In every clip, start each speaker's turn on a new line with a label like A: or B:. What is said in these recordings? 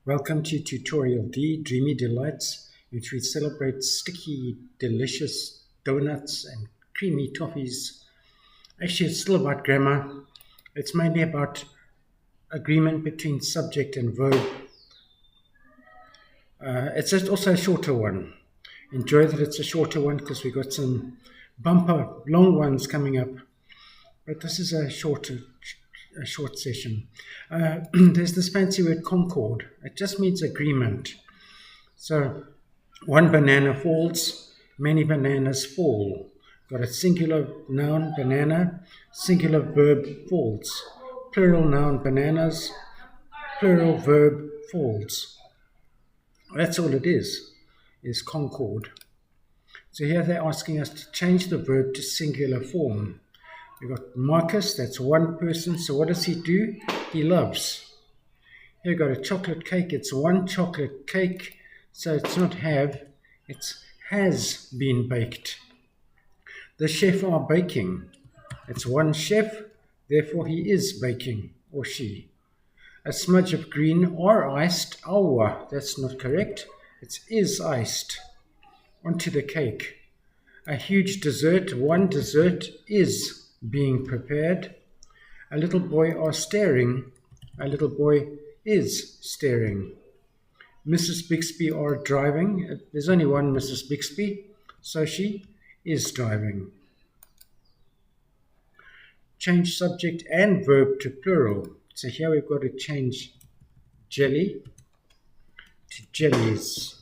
A: Welcome to Tutorial D, Dreamy Delights, which we celebrate sticky, delicious donuts and creamy toffees. Actually, it's still about grammar. It's mainly about agreement between subject and verb. It's just also a shorter one. Enjoy that it's a shorter one because we've got some bumper, long ones coming up. But this is a short session. There's this fancy word concord. It just means agreement. So one banana falls, many bananas fall. Got a singular noun, banana, singular verb, falls. Plural noun, bananas, plural verb, falls. That's all it is concord. So here they're asking us to change the verb to singular form. We've got Marcus, that's one person. So what does he do? He loves. Here we've got a chocolate cake. It's one chocolate cake. So it's not have, it's has been baked. The chef are baking. It's one chef, therefore he is baking, or she. A smudge of green or iced. Oh, that's not correct. It's is iced. Onto the cake. A huge dessert. One dessert is being prepared. A little boy are staring. A little boy is staring. Mrs. Bixby are driving. There's only one Mrs. Bixby, so she is driving. Change subject and verb to plural. So here we've got to change jelly to jellies.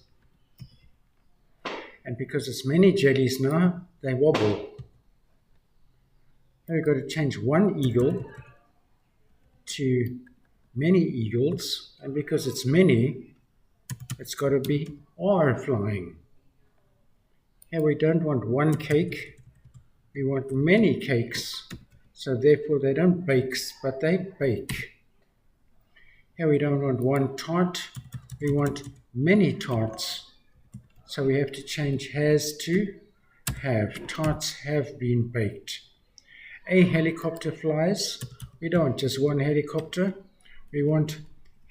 A: And because it's many jellies now, they wobble. Here we've got to change one eagle to many eagles. And because it's many, it's got to be are flying. Here we don't want one cake. We want many cakes. So therefore they don't bake, but they bake. Here we don't want one tart. We want many tarts. So we have to change has to have. Tarts have been baked. A helicopter flies. We don't want just one helicopter. We want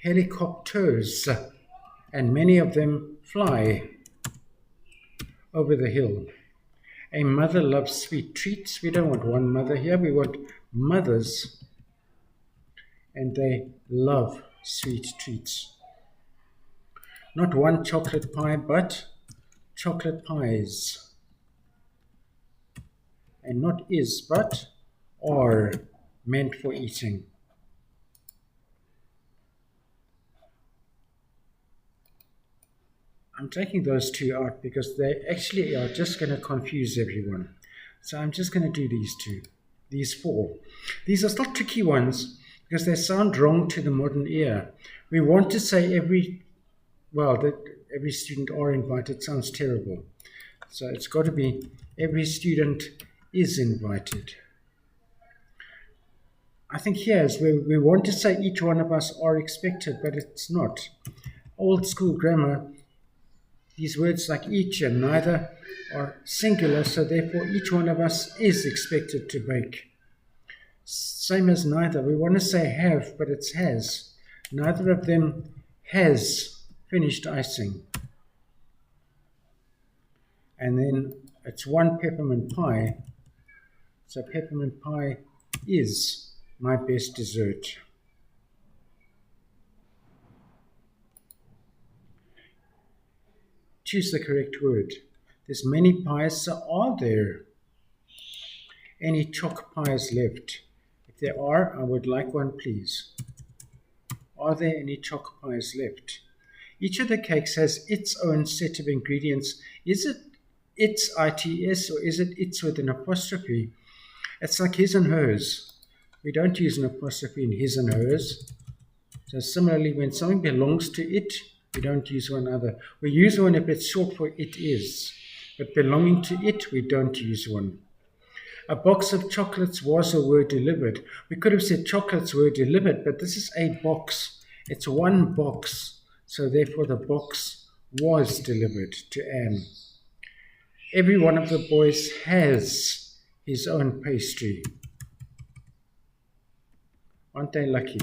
A: helicopters. And many of them fly over the hill. A mother loves sweet treats. We don't want one mother here. We want mothers. And they love sweet treats. Not one chocolate pie, but chocolate pies. And not is, but are meant for eating. I'm taking those two out because they actually are just going to confuse everyone. So I'm just going to do these two, these four. These are still tricky ones because they sound wrong to the modern ear. We want to say every student are invited sounds terrible. So it's got to be every student is invited. I think here is where we want to say each one of us are expected, but it's not. Old school grammar, these words like each and neither are singular, so therefore each one of us is expected to bake. Same as neither. We want to say have, but it's has. Neither of them has finished icing. And then it's one peppermint pie. So peppermint pie is my best dessert. Choose the correct word. There's many pies, so are there any choc pies left? If there are, I would like one, please. Are there any choc pies left? Each of the cakes has its own set of ingredients. Is it its ITS or is it its with an apostrophe? It's like his and hers. We don't use an apostrophe in his and hers. So similarly, when something belongs to it, we don't use one other. We use one if it's short for it is. But belonging to it, we don't use one. A box of chocolates was or were delivered. We could have said chocolates were delivered, but this is a box. It's one box. So therefore the box was delivered to Anne. Every one of the boys has his own pastry. Aren't they lucky?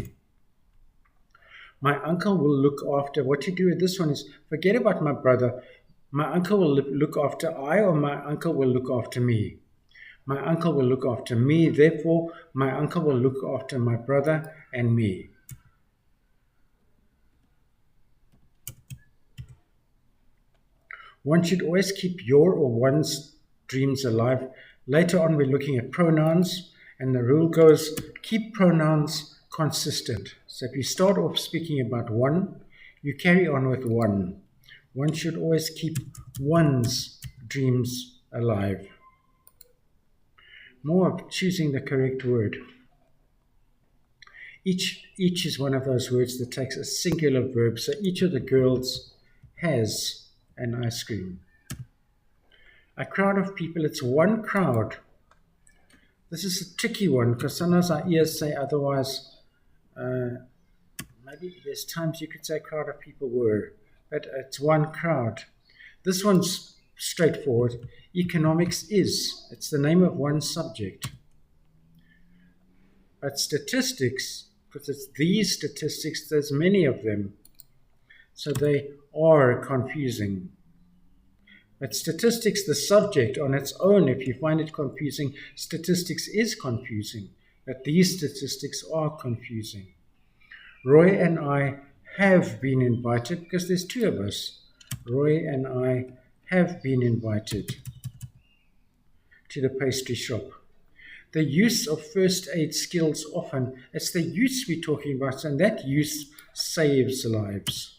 A: My uncle will look after. What you do with this one is forget about my brother. My uncle will look after I, or my uncle will look after me. My uncle will look after me, therefore my uncle will look after my brother and me. One should always keep your or one's dreams alive. Later on, we're looking at pronouns, and the rule goes, keep pronouns consistent. So if you start off speaking about one, you carry on with one. One should always keep one's dreams alive. More of choosing the correct word. Each is one of those words that takes a singular verb. So each of the girls has an ice cream. A crowd of people, it's one crowd. This is a tricky one because sometimes our ears say otherwise. Maybe there's times you could say a crowd of people were, but it's one crowd. This one's straightforward. Economics is. It's the name of one subject. But statistics, because it's these statistics, there's many of them. So they are confusing. But statistics, the subject on its own, if you find it confusing, statistics is confusing. But these statistics are confusing. Roy and I have been invited, because there's two of us. Roy and I have been invited to the pastry shop. The use of first aid skills often, it's the use we're talking about, and that use saves lives.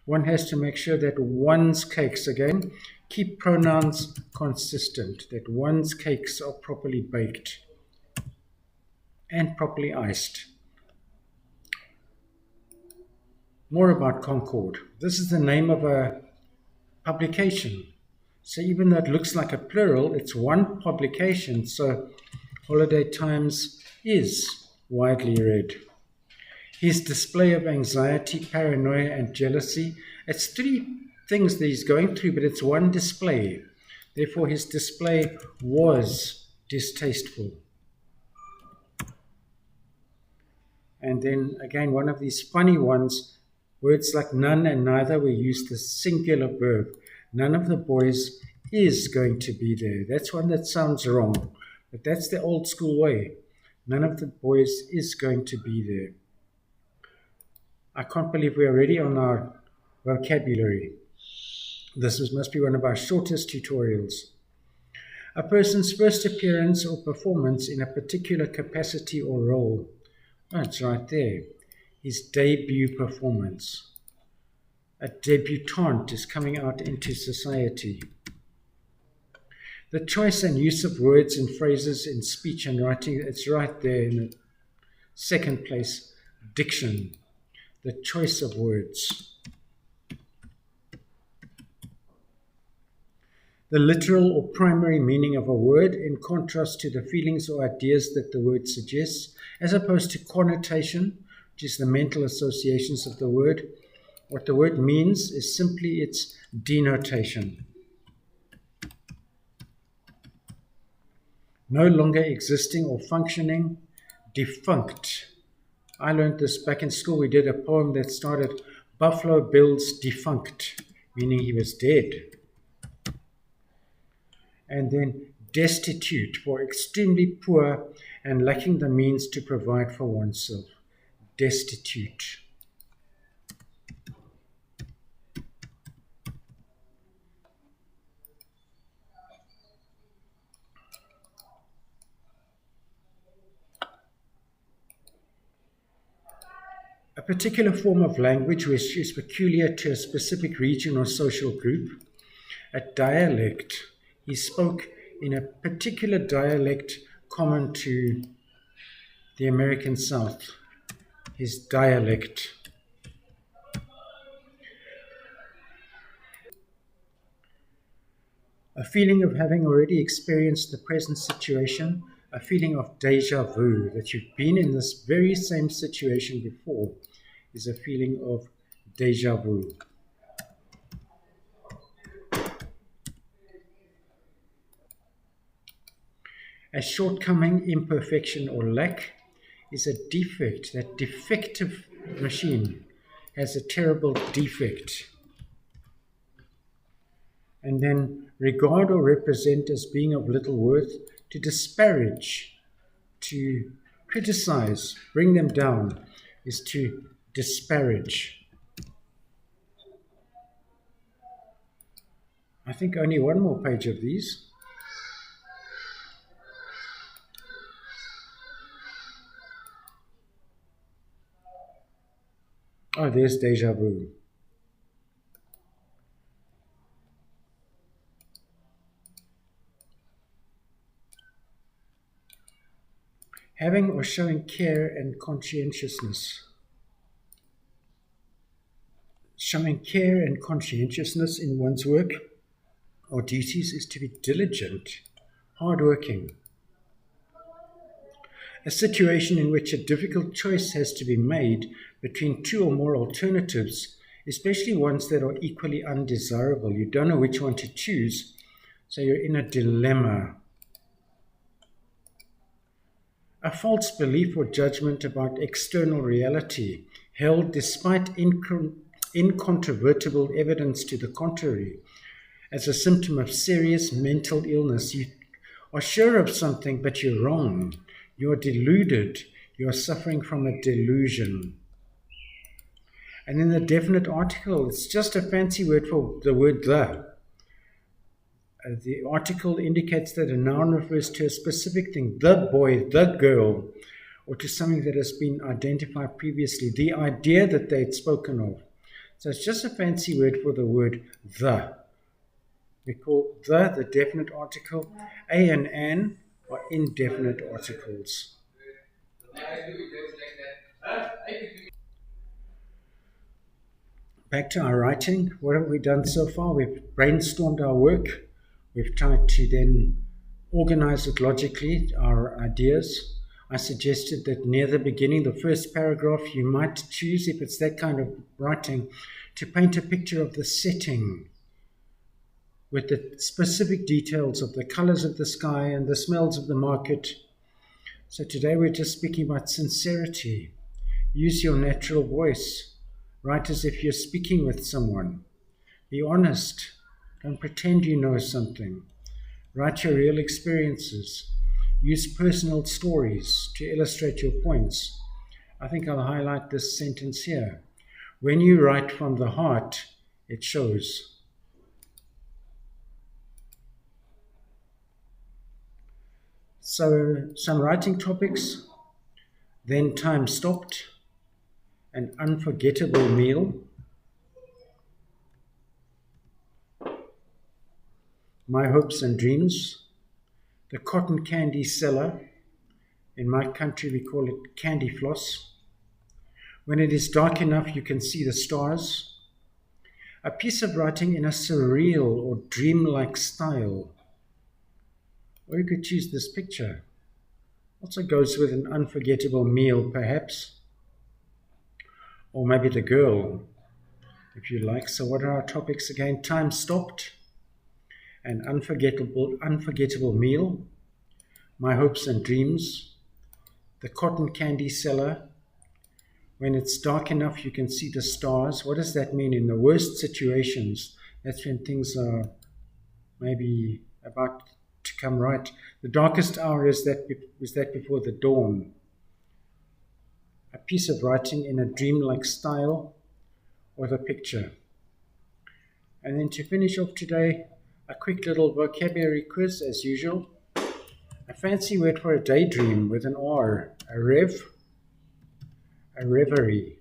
A: One has to make sure that one's cakes, again, keep pronouns consistent, that one's cakes are properly baked and properly iced. More about Concord. This is the name of a publication. So even though it looks like a plural, it's one publication. So Holiday Times is widely read. His display of anxiety, paranoia, and jealousy, it's three things that he's going through, but it's one display. Therefore, his display was distasteful. And then, again, one of these funny ones, words like none and neither were used the singular verb. None of the boys is going to be there. That's one that sounds wrong, but that's the old school way. None of the boys is going to be there. I can't believe we're already on our vocabulary. This must be one of our shortest tutorials. A person's first appearance or performance in a particular capacity or role. Oh, it's right there. His debut performance. A debutante is coming out into society. The choice and use of words and phrases in speech and writing, it's right there in the second place. Diction. The choice of words. The literal or primary meaning of a word in contrast to the feelings or ideas that the word suggests, as opposed to connotation, which is the mental associations of the word. What the word means is simply its denotation. No longer existing or functioning, defunct. I learned this back in school. We did a poem that started, Buffalo Bill's defunct, meaning he was dead. And then destitute, for extremely poor and lacking the means to provide for oneself. Destitute. A particular form of language which is peculiar to a specific region or social group. A dialect. He spoke in a particular dialect common to the American South. His dialect. A feeling of having already experienced the present situation, a feeling of déjà vu, that you've been in this very same situation before, is a feeling of déjà vu. A shortcoming, imperfection, or lack is a defect. That defective machine has a terrible defect. And then regard or represent as being of little worth, to disparage, to criticize, bring them down, is to disparage. I think only one more page of these. Oh, there's déjà vu. Having or showing care and conscientiousness. Showing care and conscientiousness in one's work or duties is to be diligent, hardworking. A situation in which a difficult choice has to be made between two or more alternatives, especially ones that are equally undesirable. You don't know which one to choose, so you're in a dilemma. A false belief or judgment about external reality, held despite incontrovertible evidence to the contrary, as a symptom of serious mental illness. You are sure of something, but you're wrong. You're deluded. You're suffering from a delusion. And then the definite article, it's just a fancy word for the word the. The article indicates that a noun refers to a specific thing, the boy, the girl, or to something that has been identified previously, the idea that they'd spoken of. So it's just a fancy word for the word the. We call the definite article. A and an are indefinite articles. Back to our writing. What have we done so far? We've brainstormed our work. We've tried to then organize it logically, our ideas. I suggested that near the beginning, the first paragraph, you might choose, if it's that kind of writing, to paint a picture of the setting with the specific details of the colors of the sky and the smells of the market. So today we're just speaking about sincerity. Use your natural voice. Write as if you're speaking with someone. Be honest. Don't pretend you know something. Write your real experiences. Use personal stories to illustrate your points. I think I'll highlight this sentence here. When you write from the heart, it shows. So, some writing topics. Then time stopped. An unforgettable meal. My hopes and dreams. The cotton candy seller. In my country, we call it candy floss. When it is dark enough, you can see the stars. A piece of writing in a surreal or dreamlike style. Or you could choose this picture. Also goes with an unforgettable meal, perhaps. Or maybe the girl, if you like. So what are our topics again? Time stopped. An unforgettable meal. My hopes and dreams. The cotton candy seller. When it's dark enough, you can see the stars. What does that mean? In the worst situations, that's when things are maybe about to come right. The darkest hour is that before the dawn. A piece of writing in a dreamlike style, or the picture. And then to finish off today, a quick little vocabulary quiz as usual. A fancy word for a daydream with an R. A reverie.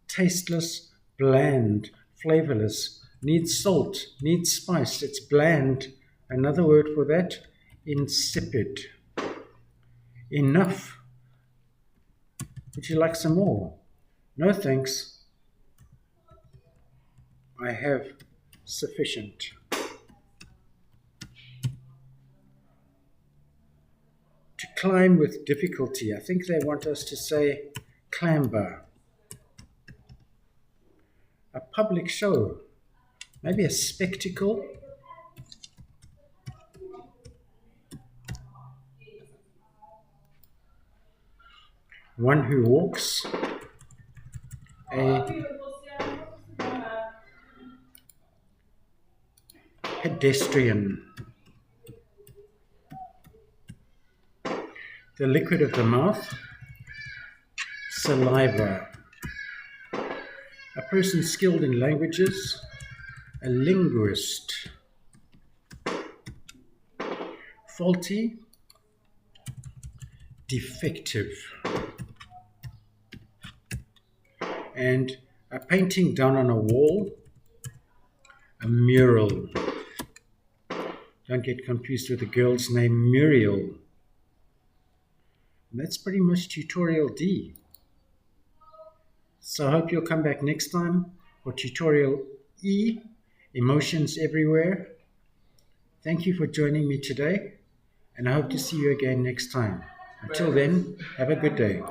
A: Tasteless, bland, flavorless, needs salt, needs spice, it's bland. Another word for that, insipid. Enough. Would you like some more? No thanks. I have sufficient. To climb with difficulty. I think they want us to say clamber. A public show. Maybe a spectacle. one who walks, a pedestrian, the liquid of the mouth, saliva, a person skilled in languages, a linguist, faulty, defective, and a painting done on a wall, a mural. Don't get confused with the girl's name Muriel. And that's pretty much tutorial D. So I hope you'll come back next time for tutorial E, emotions everywhere. Thank you for joining me today, and I hope to see you again next time. Until then, have a good day.